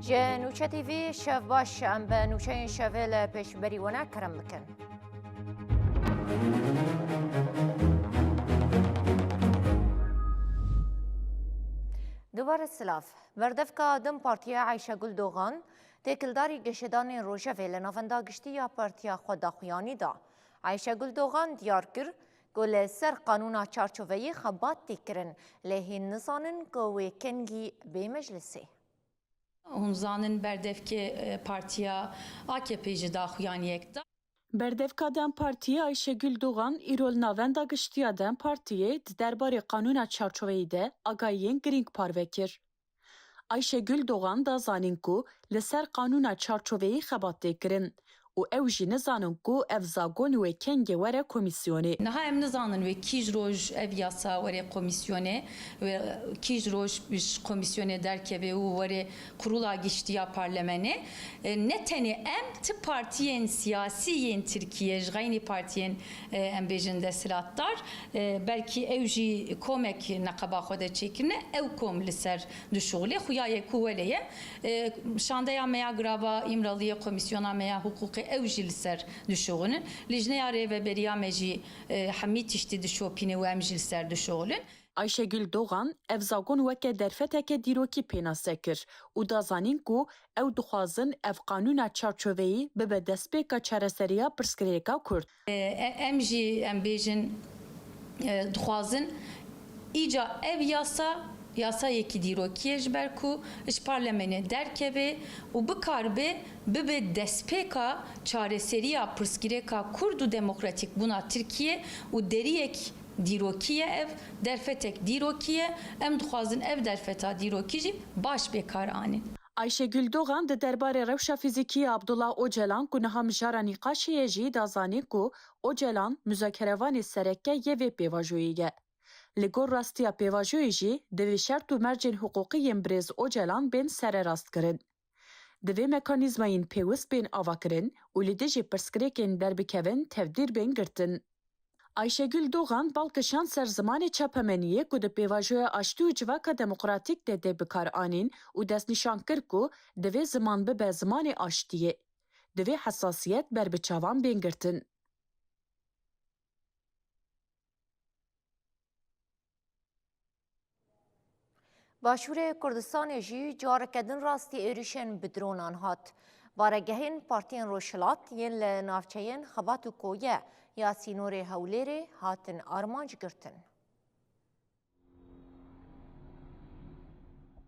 جنوچه تیوی شف باش ام به نوچه شفل پیش بریونه کرم بکن. دوباره سلاف بردفک آدم پارتیا عایشه گل دوغان تکلداری گشتان روژه لنافندا گشتی یا پارتیا خود خویانی دا. عایشه گل دوغان دیار کر گل سر قانون چارچوبی خبات تکرن لهین نزانن گوی کنگی به مجلسی. Hunzanın berdevki partiya AKP'ci da xuyaniyek da. Berdevkadan partiye Ayşegül Doğan İrol Navenda Giştiyadan partiye derbarê qanûna çarçoveyî de agayiyên girîng parvekir. Ayşegül Doğan da zanîn ku li ser qanûna çarçoveyî xebat tê kirin û ew jî nizanin ku ev zagon wê kengê were komîsyonê. Niha em nizanin ve kîj roj ev yasa were komisyonê ve kîj roj biş komisyonê derkeve û were kurula giştiya parlemenê ne tenê em ti partiyên siyasî Tirkiye ji gaynî partiyên em bêjin desthilatdar belkî ew jî komek neqeba xwe de çêkirine ew kom li ser dişuxulê xuyayê ku were ye şandeya meya grava İmralıya komisyona meya hukukê ew jî li ser dişuxulin lijneya rêveberiya me jî hemî tiştî dişopîne û em jî li ser dişuxulin. Ayşegül Doğan ev zagon weke derfeteke dîrokî pênase kir û da zanîn ku ew dixwazin ev qanûna çarçoveyî bibe destpêka çareseriya pirsgirêka Kurd. Em jî em bêjin dixwazin îca ev yasayekî dîrokiyê ji ber ku ji parlemenê derkeve û bikaribe bibe destpêka çareseriya pirsgirêka Kurd û demokratîk bûna Tirkiye û deriyek dîrokiye ev derfetek dîrokiye em dixwazin ev derfeta dîrokî jî baş bêkar anîn. Ayşegül Doğan di derbarê rewşa fîzîkî Abdullah Öcalan ku niha mijara nîqaşiyê jî da zanîn ku Öcalan müzakerevanê sereke yê vê pêvajoyî ye. Li gor rastiya pêvajoyê jî divê şert û mercên huquqî yên Birêz Öcalan bên sererast kirin. Divê mekanîzmayên pêwîst bên avakirin û li dijî pirsgirêkên derbikevin tevdîr bên girtin. Ayşegül Doğan balkişan ser zimanê çapemeniyê ku di pêvajoya aştî û civaka demokratîk de dê bikar anîn û destnîşan kir ku divê ziman bibe zimanê aştiyê. Divê hesasiyet ber bi çavan bên girtin. باشوور کردستان جی جارکدن راستی ایریشن بدرونان هات. بارگهین پارتین روشلات یل نافچین خباتو کویه یا سینور هولیره هاتن آرمانج گرتن.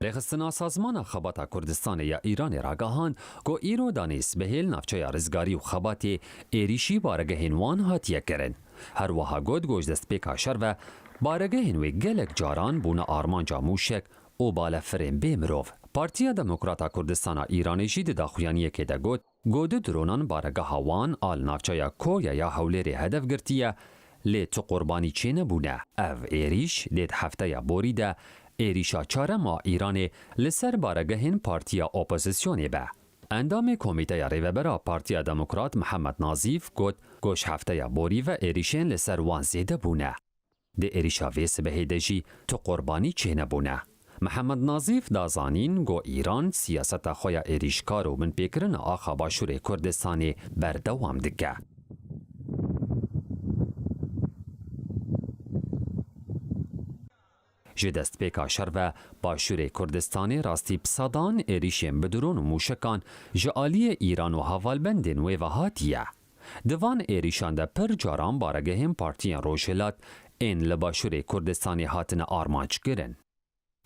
رخصتنا سازمان خباتا کردستان یا ایران راگاهان گو ایرو دانیس بهیل نافچه رزگاری و خباتی ایریشی بارگهین وان هاتیه کرن. هر وها گود گوش دست پیکا شر و بارگهین وی گلک جاران بونا آرمانجا موشک او بالا فرین بیمروف. پارتیا دموکراتا کردستان ایرانی جی دا خویانیه که دا گود درونان بارگه وان آل نافچه کویا یا حولیر هدف گرتیه لی تو قربانی چه نبونه. او ایریش لید هفته یا بوریده ایریشا چاره ما ایرانی لسر بارگهین پارتیا اپوزیسیونی به. اندام کمیته ریوبرا پارتیا دموکرات محمد ناظیف گوش هفته یا بوری و ایریشین لسر وان زیده بونه. ده ایریشا ویس بهیده جی تو قربانی چه نبونه. محمد ناظیف دازانین گو ایران سیاست خویا ایریشکار و من پیکرن آخا باشور کردستانی بردوام دگه. جدست پیکا شر و باشور کردستانی راستی بسادان ایریشیم بدرون و موشکان جعالی ایران و حوالبندین و وحاتیه. دوان ایریشان ده پر جاران بارگه هم پارتیان روشلات این لباشور کردستانی هاتن آرمانچ گرن.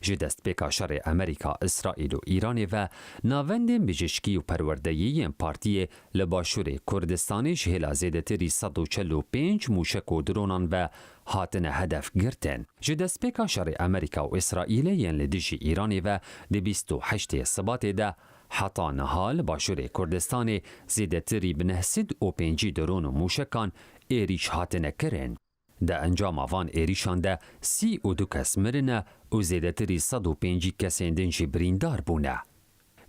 جدست پیکا شر امریکا، اسرائیل و ایران و ناوند بجشکی و پروردهی این پارتی لباشور کردستانی شهلا زیده تری 145 موشک و درونان و هاتن هدف گرتن. جدست پیکا شر امریکا و اسرائیل ین لدیش ایران و دی 28 سبات ده حتی نهال باشور کردستانی زیده تری بنهسید و 5 درون و موشکان ایریش هاتن کرن. ده انجام آوان ایریشان ده 32 کس مرنه و زیده تری 105 کسین دنجی بریندار بونه.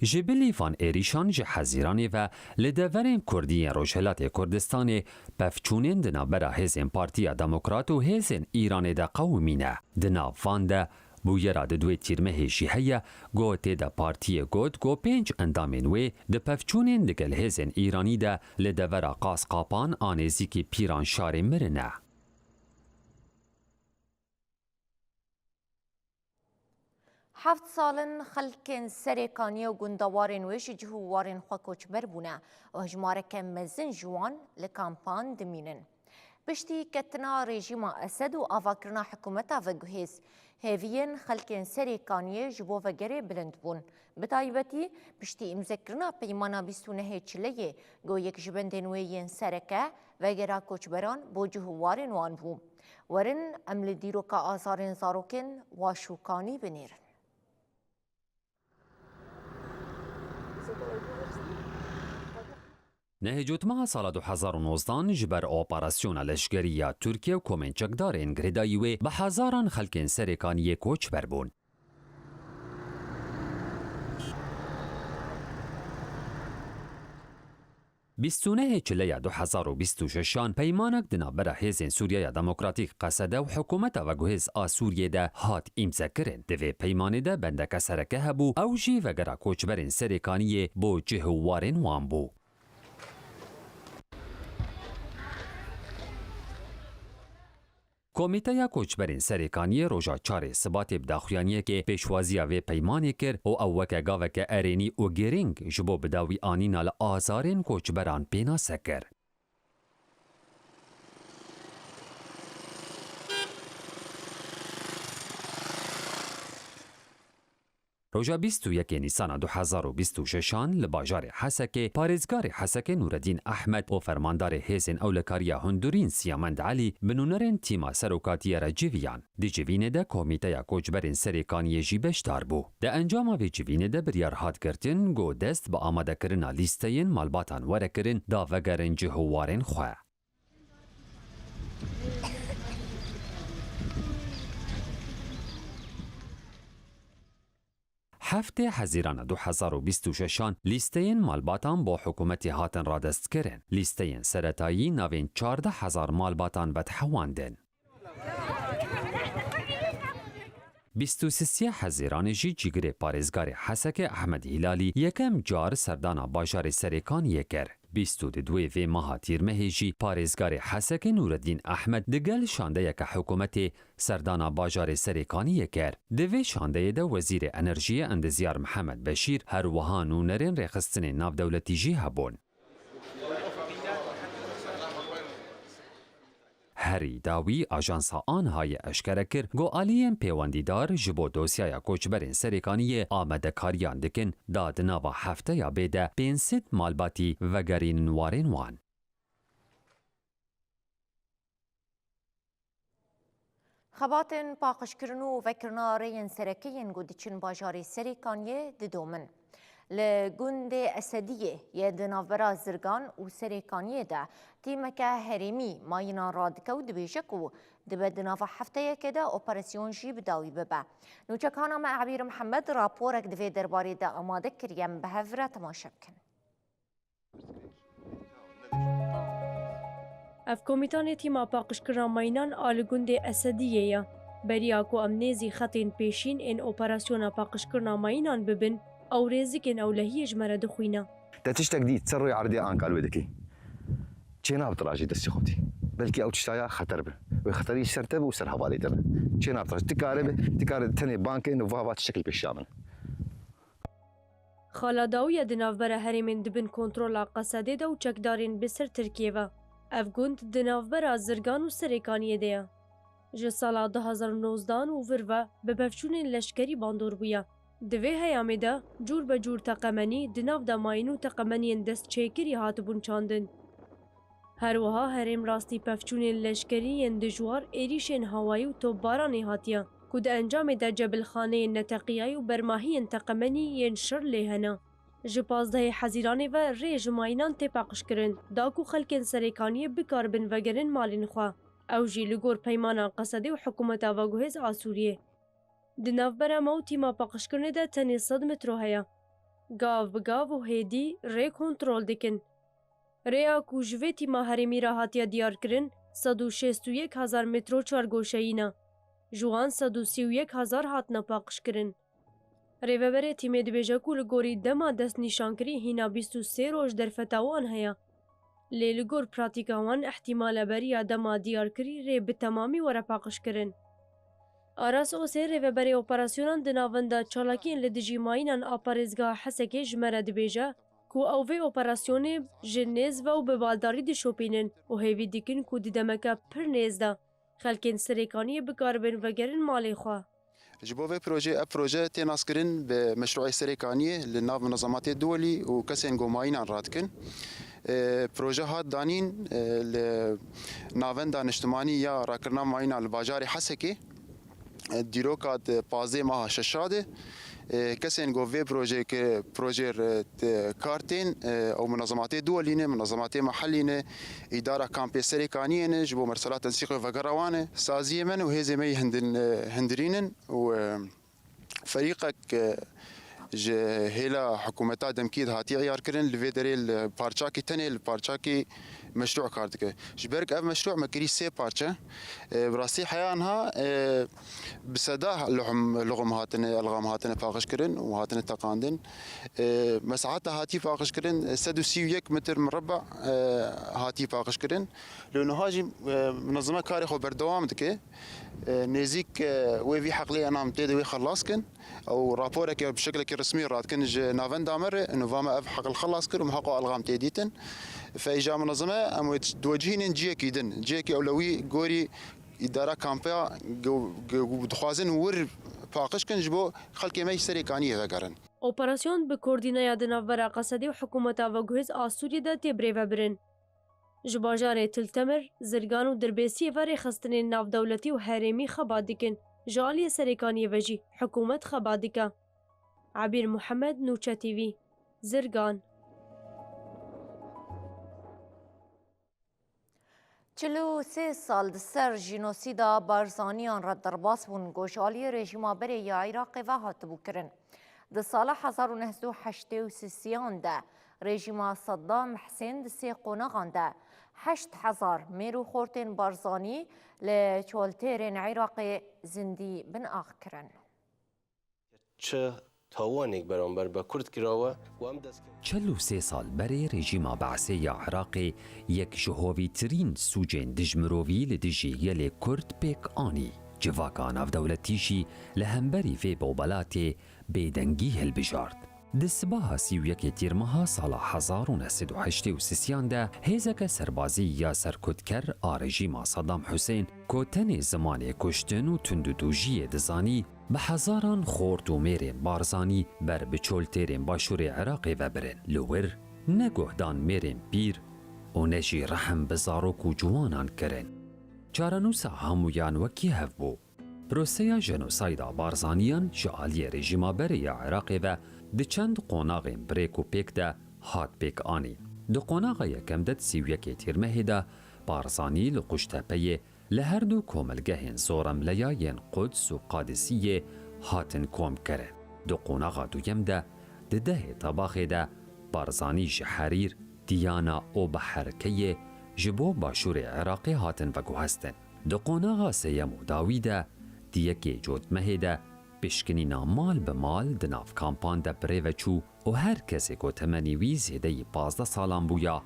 جبلی فان ایریشان جه حزیرانی و لدورین کردی روشهلات کردستان پفچونین دنا برا هزین پارتیا دموکرات و هزین ایران دا قومینه دنا فان دا بویرا د دوی تیرمه هیشی هیا گو تیدا پارتی گود گو پینج اندامین وی د پفچونین دگل هزین ایرانی دا لدورا قاس قاپان آنیزی کی پیران شاری مرنه. 7 سالن خلکن سرکانی و گندوارن ویش جهوارن خوا کوچبر بونه و هجمارک مزن جوان لکامپان دمینن. بشتی کتنا رژیم اسد و آواکرنا حکومتا و گوهیز هیوین خلکن سرکانی جبو و گره بلند بون. بتایبتی بشتی امزکرنا پیمانا بیستونه چلیه گو یک جبندن ویین سرکه و گره کوچبران بو جهوارن وان بوم. ورن عمل دیرو که آثارن زاروکن و شوکانی بنیرن. نهجوت مع سال 2019 جبر اپراسیون لشکریه ترکیه و کومنچکدارین گردایوی به هزاران خلکن سرکانی کوچ بربون. بیستونه چلیه 2026 پیمانک دنا برا هزین سوریه دموکراتیک قصده و حکومت و گوهز آسوریه ده هات امضا کرن. دوی پیمانه ده بندک سرکه هبو او جی و گرا کوچبرین سرکانی بو جهوارین وان بو. کمیته کوچبرین سرکانی روژا چار ثبات بداخویانیه که پیشوازی و پیمانی کرد و اوکه گاوکه ارینی و گرینگ جبو بداوی آنینا لآزارین کوچبران پینا سکر. روژا 21 نیسان 2026 لباجار حسکه پارزگار حسکه نوردین احمد و فرماندار هیزن اولکاریا هندورین سیامند علی بنونرین تیما سروکاتی را جویان. دی جوینه ده کمیته کوچبرین سرکانی جی بشدار بو. ده انجام وی جوینه ده بریار هات کرتن گو دست با آماده کرنا لیستین مالباتان وره کرن دا وگرن جهوارن خواه. هفته حزیران 2026 لیستین مالباتان با حکومت هاتن را دست کرن. لیستین سرطایی نوین 14,000 مالباتان بد حواندن. 23 حزیران جی جیگر پارزگار حسک احمد هلالی یکم جار سردانا باجار سرکان یکر. 22 وی ماه تیر مهیجی پارزگار حسک نوردین احمد دگل شانده یک حکومت سردانا باجار سرکانی یکر. دوی شانده ده وزیر انرژی اندزیار محمد بشیر هر وهانو نرین رخصتن ناف دولتی جی هبون. هری داوی آژانسا آنهای اشکره کر گو آلین پیواندیدار جبو دوسیای کوچبرین سرکانی آمده کاریان دکن داد ناوا هفته یا بیده 500 مالباتی و گرین وارین وان. خباتن پاقشکرنو و وکرنارین سرکین گودچن باجاری سرکانی ددومن. لگوند اسدیه یه دناورا زرگان و سرکانیه ده تیمکه هریمی ماینا رادکه و دبیجک و دبه دناوا هفته که ده اپراسیون جی بداوی ببه. نوچکانا ما عبیر محمد راپورک دوی درباری ده آماده کریم به هفره تماشا بکن. اف کمیتان تیما پاقشکران ماینان آلگوند اسدیه یا بریا کو امنیزی خطین پیشین این اپراسیون پاقشکران ماینان ببن او رزقن اولهی جمره دخوینا تشتاق دي تسري عرضي ان قالوا دكي تشينا بتراجي دسي خوتي بلكي او تشتايا خطر به وخطر يشرتب وسر حوالي تبع تشينا بتراجي تكارب تني بانك انه فاوات شكل بالشامل خالداوی دناوبر هریمن دبن کنترل قصده ده و چکدارین بسر ترکیه و افگوند دناوبر زرگان و سرکانیه ده جه سالا 2019 و وروا به بفچون لشکری باندور بویا دوی هیامه ده جور به جور تقمنی دناو ده ماینو تقمنین دست چیکری هاتبون چاندن. هر وها هرم راستی پفچون لشکری دجوار ایریشن هوایی و توبارانی هاتیا کود انجام ده جبل خانه نتقیای و برماهی تقمنی ینشر لهنا. جپازده حزیرانه و ریج ماینان تپاقش کرن داکو خلکن سرکانی بکار بن وگرن مالین خواه او جی لگور پیمانا قصده و حکومت آواگوهز آسوریه. دناوبر مو تیما پاقشکرنه ده تنی 100 مترو هیا. گاو بگاو و هیدی ری کنترول دکن. ریا کو جوه تیما هرمی را هاتیا دیار کرن 161,000 مترو چارگوشهینا. جوان 131,000 هاتنا پاقش کرن. ریوبره تیمه دبیجه کو لگوری دما دست نیشان کری هینا 23 روش در فتاوان هیا. لی لگور پراتیکاوان احتمال بری دما دیار کری ری به تمامی وره پاقش کرن. آراس اوسه ریوبره اپراسیونان دناونده چالاکین لدجی ماینان آپارزگاه حسکه جمره دبیجه کو اوه اپراسیون جنیز و ببالداری دی شوپینن و هیوی دیکن کو دیدمکه پر نیزده خلکین سریکانی بکاربن و گرن مالی خواه. جبوه پروژه تناس کرن به مشروع سریکانیه لناف منظمات الدولي وكسين قوماينا راتكن پروژه هات دانين لناوند دانشتماني يا راكرنا ماينا الباجاري حسكي دیروکات 15 ماه ششاده کسین گوه پروژه کارتین او منظمات دولینه منظمات محلینه اداره کامپ سریکانیه جبو مرسلات تنسيق وغروانه سازیه من و هزه می هندرینن و فريقك هلا حكومتا دمكيد هاتي عيار كرن لفيدري البارشاكي تاني البارشاكي مشروع كاردك جبرك اف مشروع مكري سي بارشا براسي حيانها بسداه لغم هاتنا الغام هاتنا فاقش كرن وهاتنا تقاندن مساحتها هاتي فاقش كرن سدوسي 1 متر مربع هاتي فاقش كرن لانه هاجي منظمه كاري خو بردوام دكي نزيك وفي حقلي انا متدوي خلاص كن او رابورك بشكل رسمي رات كن نافن دامر انه فما حق الخلاص كر ومحقق الغام تيديتن فاجا منظمه ام توجهين جيكي دن جيكي اولوي غوري اداره كامبا دخوازن ور فاقش كن جبو خلكي ما سريكانيه وگرن اپراسیون به کوردینای دناور قصدی و حکومتا و گوهز آسوری دا تبری و برن. جباجار تلتمر زرگان و دربیسی وری خستن ناف دولتی و حریمی خبادکن جالی سریکانی وجی حکومت خبادکا. عبیر محمد نوچه تیوی زرگان 43 سال سر جنوسیدا بارزانیان را در باس بون گوشالی رژیما بری یا عراق و هاتبو کرن. در سال 1983 ده رژیما صدام حسین دسی قوناغان ده 8,000 میرو خورتین بارزانی لچولتیرین عراق زندی بن آخ کرن. چه تاوانێک بەرامبەر بە کورد کراوە و ئەم دەست 43 سال بەرێ رێژیما بەعسێ یا عراقê یەک ji hovîtirîn sûcên dijmirovî li dijî gelê Kurd pêk anî. Civaka navdewletî li hemberî vê bobelatê bêdengî hilbijart. Di sibaha 31 tîrmeha sala 1983 de hêzeke serbazî ya serkutker a rejîma Saddam Hüseyin ku tenê zimanê kuştin û tundûdûjiyê dizanî bi hezaran xort û mêrên barzanî ber bi çoltêrên başûrê Iraqê vebirin. Li wir ne guhdan mêrên pîr û ne jî rehem bi zarok û ciwanan kirin. Çarenûsa hemûyan wekî hev bû. Proseya jenosayda barzaniyan ji aliyê rejîma berê ya Iraqê ve di çend qonaxên birêk û pêk de hat pêk anî. Di qonaxa yekem de 31 tîrmehê de barzanî li Quştepeyê li her du komelgehên zoremleya yên Quds û Qadisiyê hatin komkirin. Di qonaxa duyem de di dehê tebaxê de barzanî ji Herîr, Diyana û Biherkeyê ji bo başûrê Iraqê hatin veguhestin. Di qonaxa sêyem û dawî de diyekê cotmehê de pişkinîna mal bi mal di nav kampan de birê veçû û her kesê ku temenî wî zêdeyî 15 salan bûya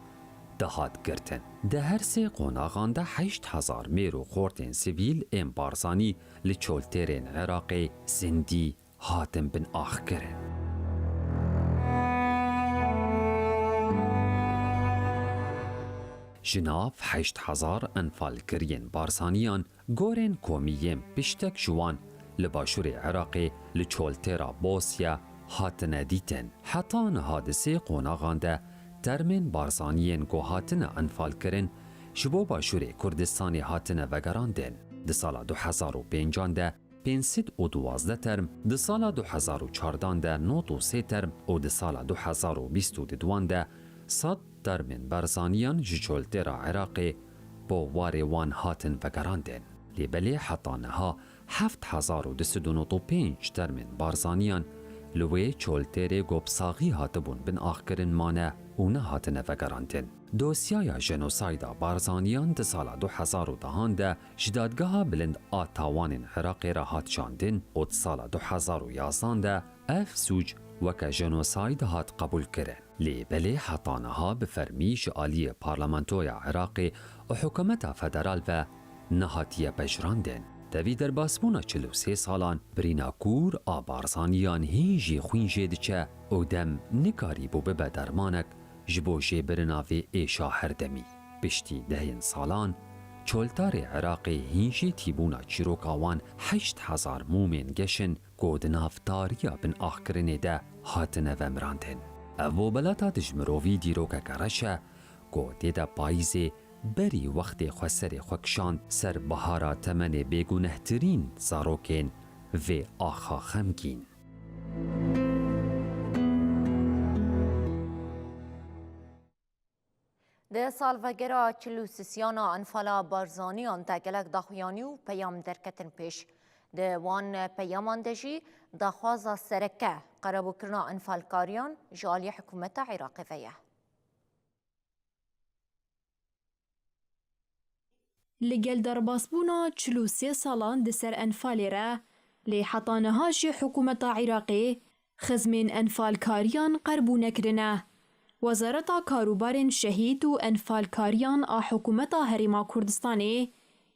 dihat girtin. Di her sê qonaxan de 8,000 mêr û xortên sivîl ên barzanî li çoltêrên Iraqê zindî hatin bin ax kirin. Ji nav 8,000 enfalkiriyên barzaniyan gorên komiyên piştek ji wan li başûrê Iraqê li çoltêra Bosya hatine dîtin. Heta niha di sê qonaxan de termên barzaniyên ku hatine enfalkirin ji bo başûrê Kurdistanê hatine vegerandin. Di sala 2005 de 512 term, di sala 2014 de 93 term û di sala 2022 de 100 termên barzaniyan ji çoltêra Iraqê bo warê wan hatin vegerandin. Lêbelê heta niha 7,295 termên barzaniyan لوی چولتر گوبساغی هاتبون بن آخرین مانه و نه هاتنه وگرانتن. دوسیای جنوسایدا بارزانیان ده سال 2010 ده جدادگاه بلند آتاوان عراق را هات چاندن و ده سال 2011 ده اف سوج وکه جنوساید هات قبول کرن. لی بله حطانه ها بفرمی جعالی پارلمانتوی عراق و حکومت فدرال و نهاتیه بجراندن. دوی در باسمونا 43 سالان بریناکور آبارزانیان هیجی خوینجه دچه او دم نکاری بو ببه درمانک جبو جبرناوی ایشا هردمی. پشتی دهین سالان چولتار عراق هیجی تیبونا چیروکاوان 8000 مومن گشن گود نافتاریا بن آخرین ده هاتنه ومراندن. او بلاتا دجمرووی دیروکا کرشه گوده ده پاییزه بری وقت خسر خوکشان سر بهارا تمن بیگونهترین زاروکین و آخا خمگین. ده سالوگرا چلوسیسیانا انفالا بارزانیان تاگلک داخویانی و پیام درکتن پیش. ده وان پیامان دجی داخوازا سرکه قربو کرنا انفالکاریان جالی حکومت عراقی ویه. لگل درباسبونا 43 سالان دسر انفالی را لی حطانها جی حکومت عراقی خزمین انفالکاریان قربو نکرنه. وزارت کاروبار شهید و انفالکاریان حکومت هریما کردستانی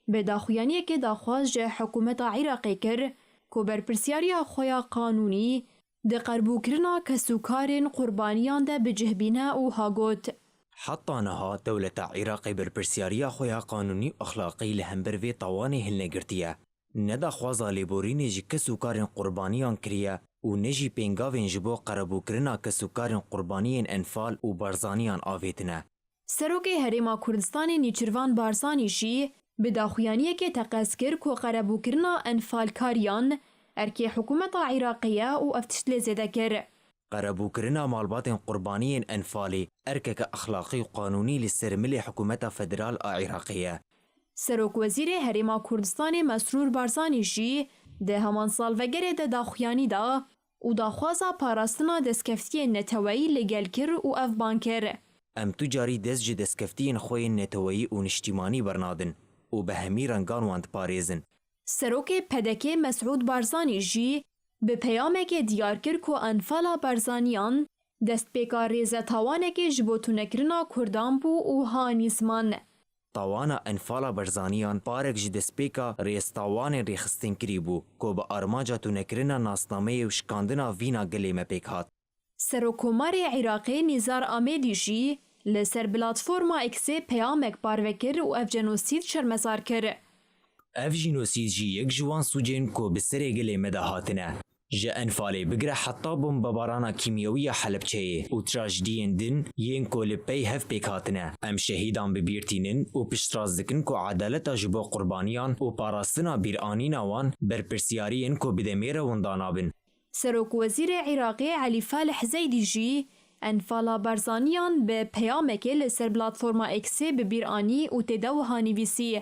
به داخویانی که داخواز جه حکومت عراقی کر که برپرسیاری خویا قانونی ده قربو کرنا کسوکارین قربانیان ده بجهبینه و هاگوت. حطانها دولة عراق برپرسیاری خویا قانونی اخلاقی لهمبر وی طوانی هل نگرتیه. ندا خوازا لیبورین جی کسوکارین قربانیان کریه و نجی پینگاوین جبو قربو کرنا کسوکارین قربانیین انفال و بارزانیان آویتنه. سروک هریما کردستانی نیچروان بارزانی شی به داخویانی که تقاس کر که قربو کرنا انفال کاریان ارکی حکومت عراقیه و افتشل زده کر. قربو کرنا مالبات قربانیین انفالی ارکک اخلاقی و قانونی لسرمل حکومت فدرال عراقیه. سروک وزیر هریما کردستان مسرور بارزانی شی ده همان سال وگره ده داخویانی دا و داخوازا پاراستنا دسکفتی نتوایی لگل کر و افبان کر. ام تجاری دست جی دسکفتین خوی نتوایی و نشتیمانی برنادن و به همی رنگان واند پاریزن. سروک پدک مسعود بارزانی جی به پیامه که دیار کر که انفالا بارزانیان دست پیکار ریزه تاوانه که جبوتو نکرنا کردان بو و هانیزمان. تاوانا انفالا برزانیان پارک جی دسپیکا ریستاوان ریخستین کری بو که با ارماجا تو نکرنا ناسنامه و شکاندنا وینا گلیمه پیک هات. سروکومار عراقی نیزار آمیدی جی لسر پلاتفورما اکسی پیامک باروکر و اف جنوسید شرمزار کر. اف جنوسید جی یک جوان سوجین که بسر گلیمه ده هاتنه. جا انفالی بگره حتی بوم ببارانا کیمیوی حلبچه و تراجدین دن ین کو لپی هف پیکاتنه. ام شهیدان ببیرتینن و پشتراز دکن که عدالتا جبو قربانیان و پاراستنا بیرانینا وان برپرسیارین که بدمیر وندانابن. سروک وزیر عراقی علی فالح زیدی جی انفالا بارزانیان به پیامک لسر پلاتفورما اکسی ببیرانی و تداو هانیویسی.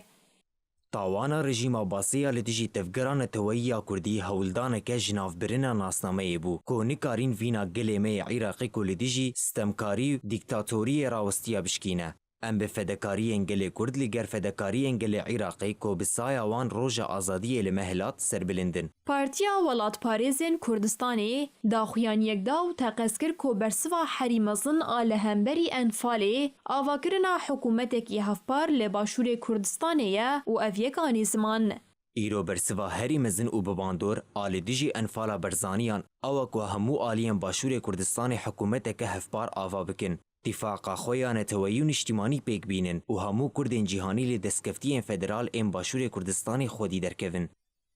تاوانا رژیم عباسیه لدیجی تفگران توییا کردی هولدان که جناف برنا ناسنامه بو که نکارین وینا گلیمه عراقی که لدیجی ستمکاری دیکتاتوری راوستیا بشکینه. ام به فدکاری انگل کرد لگر فدکاری انگل عراقی که بسایا وان روژ آزادی لمهلات سر بلندن. پارتیا ولات پاریزن کردستانی داخویان یک داو تقسکر که برسوا حریمزن آله همبری انفالی آواکرنا حکومتکی هفپار لباشور کردستانیه و اویکانی زمان. ایرو برسوا حریمزن و بباندور آل دیجی انفالا برزانیان اوک و همو آلیم باشور کردستان حکومتک هفپار آوا بکن. اتفاقا خویان تویون اجتماعی پیک بینن و همو کردین جهانی لی دستکفتی فدرال ام باشور کردستان خودی درکوین.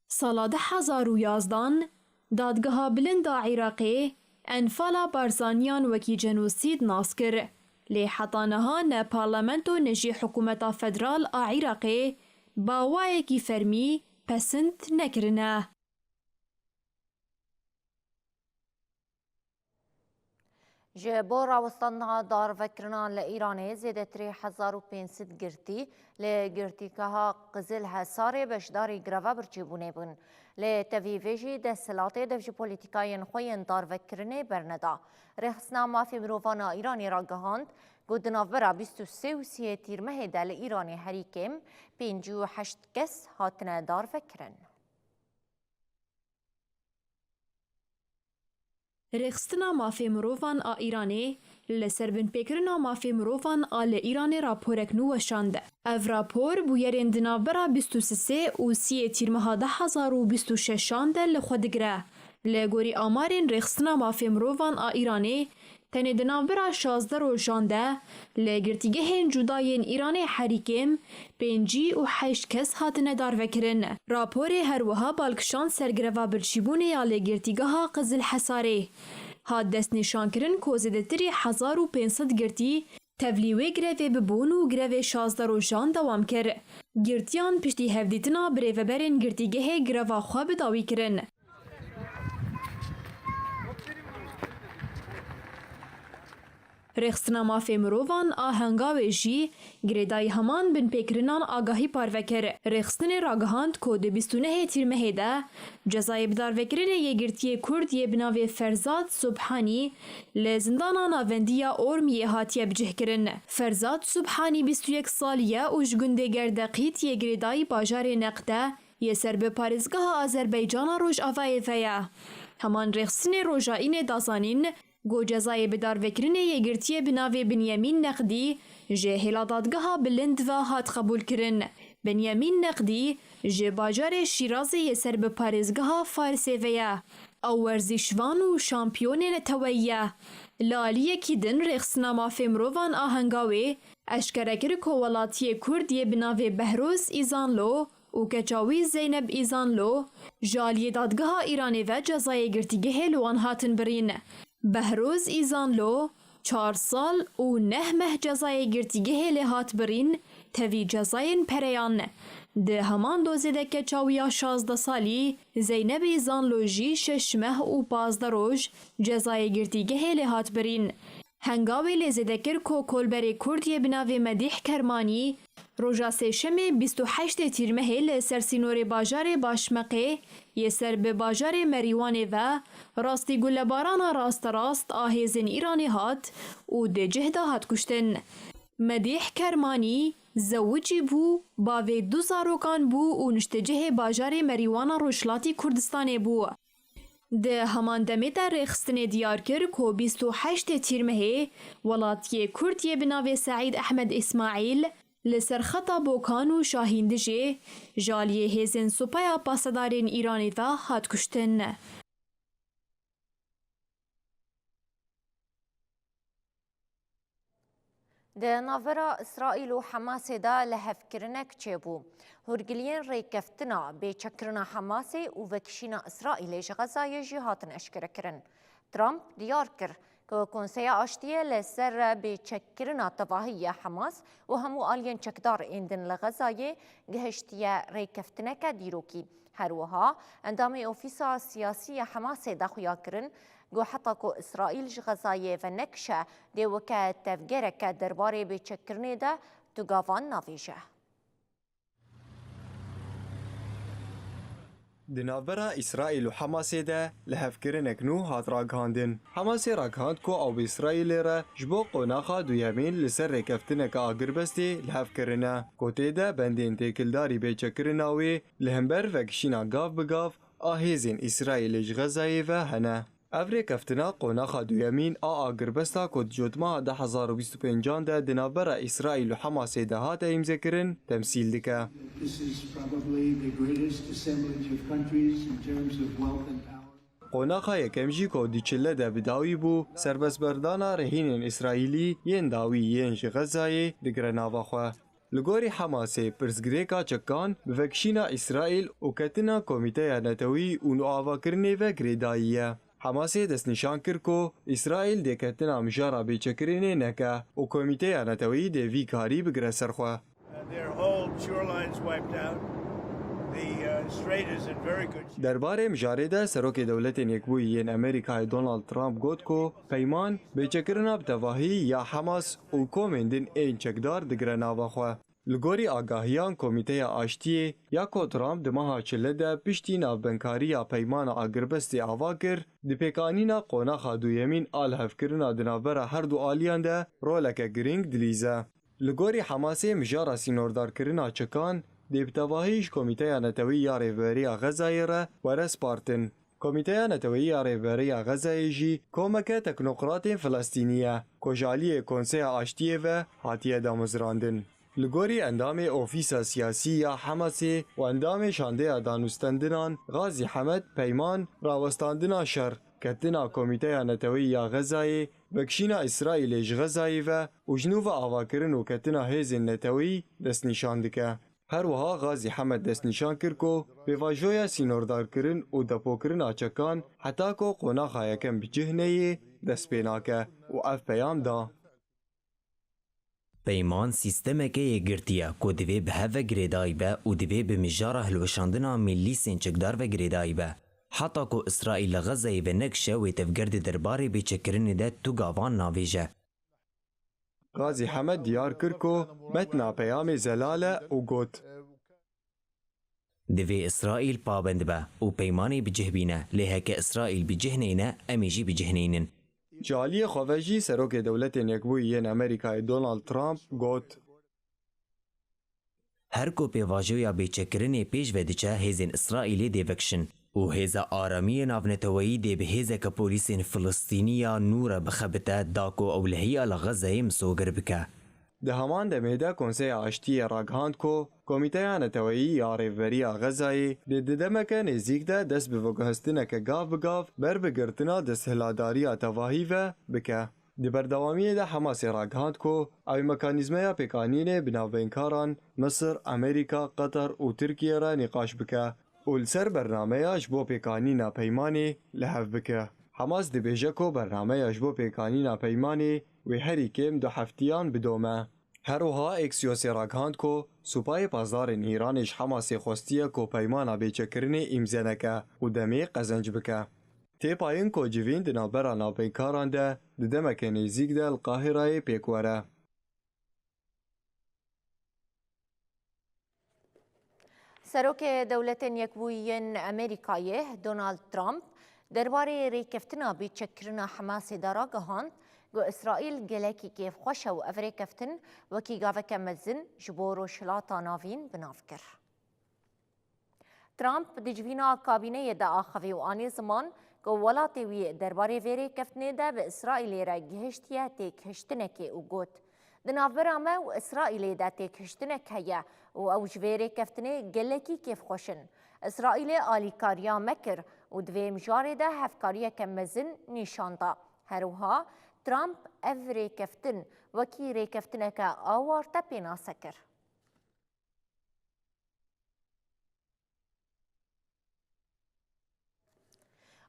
سال 2011 دادگاه بلند عراقی انفالا بارزانیان وکی جنوسید ناسکر لی حطانها نه پارلمنت و نجی حکومت فدرال عراقی باوای کی فرمی پسند نکرنه. جبو راوستان دار فکرنا لإيران زیدتری 1500 گرتی لگرتی که ها قزل حسار بشداری گروا برچیبونه بون لتویویجی دستلات دفج پولیتیکاین خوین دار فکرنه برندا رخصنا مافی مروفانا ایرانی را گهاند گودنافبرا 23 و 3 تیرمه دل ایرانی حریکم 58 کس هاتنه دار فکرن. رخصتنا مافی مروفان آ ایرانی لسر بن پیکرنا مافی مروفان آل ایرانی راپورک نو وشانده. او راپور بویرین دنابرا 23 و 3 تیرمه 2026 دل خودگره. لگوری آمارین رخصتنا مافی مروفان آ ایرانی تنه دنابرا 16 روشانده لگرتیگه هن جداین ایرانی حریکم 58 کس هاتنه دار وکرن. راپور هر وها بالکشان سرگروا برچیبونه یا لگرتیگه ها قزل حساره. هاد دست نشان کرن کوزده تری 1500 گرتی تولیوه گروه ببون و گروه 16 روشان دوام کر. گرتیان پشتی هفدیتنا بریوه برین گرتیگه گروه خواب داوی کرن. رخصتنا مافی مروفان آهنگاوی جی گریدای همان بن پیکرنان آگاهی پاروکر. رخصتن راگهاند کود 29 تیرمه ده جزای بدار وکرن یگرتی کرد یه بناوی فرزاد سبحانی لزندانا ناوندیا اورمی هاتیه بجه کرن. فرزاد سبحانی 21 سالیه و جگنده گردقیت یه گریدای باجار نقده یه سر به پارزگاه آذربایجان روش آفای فیا. همان رخصتن روژائین دازانین گو جزای بدار وکرین یگرتی بناوی بنیامین نقدی جه هلا دادگاه بلند و هات قبول کرن. بنیامین نقدی جه باجار شیراز یسر به پارزگاه فارسی ویا. او ورزشوان و شامپیون نتویه. لالیه کی دن رخصتنا مافی مروفان آهنگاوی اشکرکر کووالاتی کردی بناوی بهروز ایزانلو و کچاوی زینب ایزانلو جالی دادگاه ایرانی و جزای گرتیگه لوان هاتن برین. بهروز ایزانلو 4 سال و 9 ماه جزای گرتیگه لهات برین توی جزاین پریان. ده همان دوزیده که چاویا 16 سالی زینب ایزانلو جی 6 ماه و 15 روز جزای گرتیگه لهات برین. هنگاوی لزیدکر کو کلبری کردی بناوی مدیح کرمانی روژا سیشم 28 تیرمه لسر سینور باجار باشمقه یه سر به باجار مریوانه و راستی گلباران راست آهیزن ایرانی هات و ده جهده هات کشتن. مدیح کرمانی زوجی بو باوی 2 زاروکان بو و نشتجه باجار مریوان روشلاتی کردستان بو. ده همان دمه در رخصتن دیار کر کو 28 تیرمه ولاتی کردی بناوی سعید احمد اسماعیل لسر خطا بوکان و شاهیندجه جالیه هزن سوپایا پاسدارین ایرانی و هات کشتن. ده نافرا اسرائیل و حماس دا لهفکرنک چه بو هرگلین ریکفتنا به چکرنا حماس و وکشینا اسرائیل غزای جهاتن اشکره کرن. ترامپ دیار کر که کنسیا آشتیه لسر به چکرنا تواهی حماس و همو آلین چکدار ایندن لغزای گهشتیه ریکفتنک دیروکی. هروها اندام اوفیسا سیاسی حماس دخویا کرن گو حتی که اسرائیل غزای و نکشه دیوکه تفگره که درباره به چکرنه ده تگاوان ناویشه. دنابرا إسرائيل وحماس ده لهفكرنك نو هات راقهاندن. حماس راقهاند كو أو بإسرائيل را جبو قوناخا دو يمين لسر ركفتنك آقر بستي لهفكرنا. كوتي ده بندين تيكلداري بيچكرناوي لهمبر وكشينا قاف بقاف آهيزين إسرائيل غزاي و هنا. افری کفتنا قوناخا دو یمین آگر بستا کد جوتما 2025 ده دنابرا اسرائیل و حماس ده هات امضا کرن تمثیل دکه. قوناخا یکم جی کو دیچله ده بداوی بو سربسبردانا رهین اسرائیلی ین داوی ین غزای دگر ناواخوا. لگوری حماسه پرسگریکا چکان بفکشینا اسرائیل و کتنا کمیته نتوی و نوآوا کرنه و گریداییه. حماسه دست نشان کرد که اسرائیل دکتنا مجارا بیچکرینه نکه و کمیته نتوی دوی کاری بگره سرخواه. Their whole shorelines wiped out. درباره مجارده سروک دولت یکبویین امریکای دونالد ترامپ گوت کو پیمان به چکرنا بتواهی یا حماس و کومندین این چکدار دگره ناوخوا. لگوری آگاهیان کمیته آشتی یا کو ترامپ دماها چله ده پشتی ناوبنکاری یا پیمان آگربستی آوا کر دی پیکانینا قوناخا دویمین آل هفکرنا دنابرا هر دو آلیان ده رولک گرینگ دلیزه. لگوری حماسی مجارا سینوردار کرنا چکان دی بتواهیش کمیته نتوی یا ریوبری غزای را ورس پارتن. کمیته نتوی یا ریوبری غزای جی کومک تکنوقرات فلسطینیه کجالی کنسه آشتیه و حاتیه دامزراندن. لگوری اندام اوفیس سیاسی یا حماسی و اندام شانده دانستندنان غازی حمد پیمان راوستاندنا شر کتنا کمیته نتوی یا غزای بکشینا اسرائیل غزای و جنوب آواکرن و کتنا هیز نتوی دست نشان دکه. هر وها غازی حمد دست نشان کر کو به واژویا سینوردار کرن و دپو کرن آچکان حتی کو قوناخا یکم بجهنه دست پیناکه و اف پیام دا. پیمان سیستم که یگرتیا کو دوی به هفه گریدای با و دوی به مجاره هلوشاندنا ملی سنچکدار و گریدای با. حتی کو اسرائیل غزه و نکشه و تفگرد درباره بیچکرن ده تو گاوان ناویجه. غازی حمد دیار کر کو متنا پیام زلاله و گوت دوی اسرائیل پابند با و پیمانی بجهبینه لیه که اسرائیل بجهنینه امیجی بجهنینن. جالی خواهجی سروک دولت یکبویین امریکای دونالد ترامپ گوت هر کو پیواجویا بیچکرن پیش ودیچه هیزن اسرائیلی دیوکشن و هیزا آرامی نافنتوایی دی به هیزا که پولیسین فلسطینیا نور بخبته داکو اولهی الغزه مسوگر بکه. ده همان دمیده کنسه آشتی راگهاند کو کمیته نتوایی یا ریوبری غزایی دی دمکه نزیک ده دست به وگهستنه که گاف بگاف بر بگرتنا دست هلاداری تواهی و بکه. دی بردوامی ده حماس راگهاند کو اوی مکانیزمه پیکانین بناوبینکاران مصر، امریکا، قطر و ترکیه را نقاش بکه و لسر برنامه اجبو پیکانینا پیمانی لحف بکه. حماس دی بیجه کو برنامه اجبو پیکانینا پیمانی و هری کم دو هفتیان بدومه. هر وها اکسیوسی راگهاند کو سوپای پازار ایرانش حماسی خوستیه کو پیمانا بیچکرنی امزنکه و دمی قزنج بکه. تی پایین کو جوین دنابرا نابینکاران ده دمک نزیک ده القاهره پیکوره. سروک دولت یکبویین امریکایی دونالد ترامپ درباره ریکفتنا بیچکرنا حماسی دارا گهاند گو اسرائیل گلکی کیف خوشه و افری کفتن وکی گاوک مزن جبور و شلاطا ناوین بناف کر. ترامپ دجوینا کابینه دا آخوی و آنی زمان گو ولاتی وی درباره ویری کفتنه دا به اسرائیل را گهشتیه تیک هشتنکی و گوت. دناف برامه و اسرائیل دا تیک هشتنک هیا و اوج ویری کفتنه گلکی کیف خوشن. اسرائیل آلیکاریا مکر و دوی مجاره دا هفکاریه کمزن نیشاندا. هروها ترامپ اف ریکفتن وکی ریکفتنک آوارتا پینا سکر.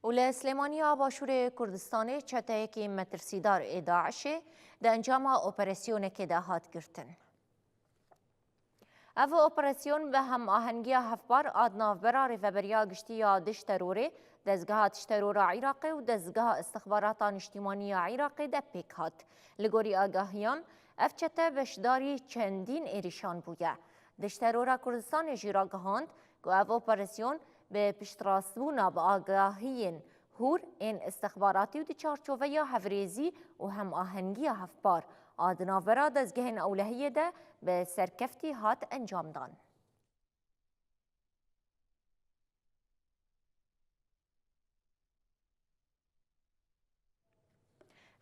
و سلیمانیا باشور کردستان چته که مترسیدار داعشه ده انجام اپراسیون که ده هات گرتن. او اپراسیون به هم آهنگی هفبار آدناف برا ریفبریا گشتی یا دش تروره دزگاه تشترور عراقی و دزگاه استخبارات اجتماعی عراقی ده پیک هات. لگوری آگاهیان افچته بشداری چندین ایریشان بوده. دشترور کردستان جیرا گهاند که او اپراسیون به پشتراستونا با آگاهیین هور این استخباراتی و دی چارچوه یا هفریزی و هم آهنگی هفبار آدناورا دزگهن اولهیه ده به سرکفتی هات انجام دان.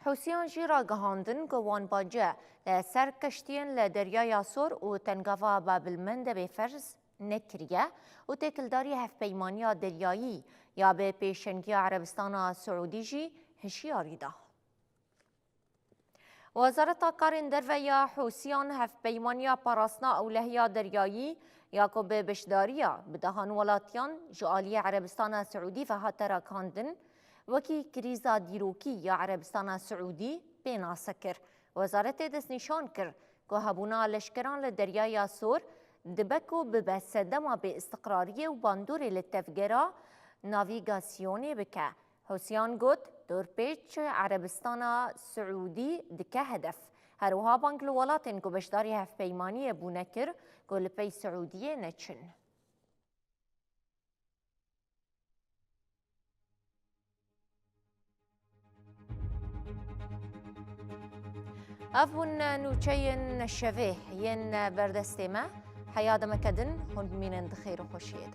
حوسیان جیرا گهاندن گوان باجه لسر کشتین لدریای سور و تنگاوا بابلمند به فرز نکریه و تکلداری هفپیمانی دریایی یا به پیشنگی عربستان سعودی جی هشیاری ده. وزارت کارین در یا حوسیان هفپیمانی پاراسنا اولهیا دریایی یا که به بشداریا بدهان ولاتیان جالی عربستان سعودی و هاترا کاندن وکی کریزا دیروکی یا عربستان سعودی بینا سکر. وزارت دست نشان کر که هبونا لشکران لدریای سور دبكو ببسدما باستقرارية وباندوري للتفجيرة نافيغاسيوني بكا حسيان قد دور بيتش عربستان سعودي دكا هدف هروها بانك الولاتين كو بشداري هف بيمانية بونكر قول بي سعودية نتشن أفون نوچين الشفيه ين بردستيما حيادة مكدن هند مين دخير وخشيده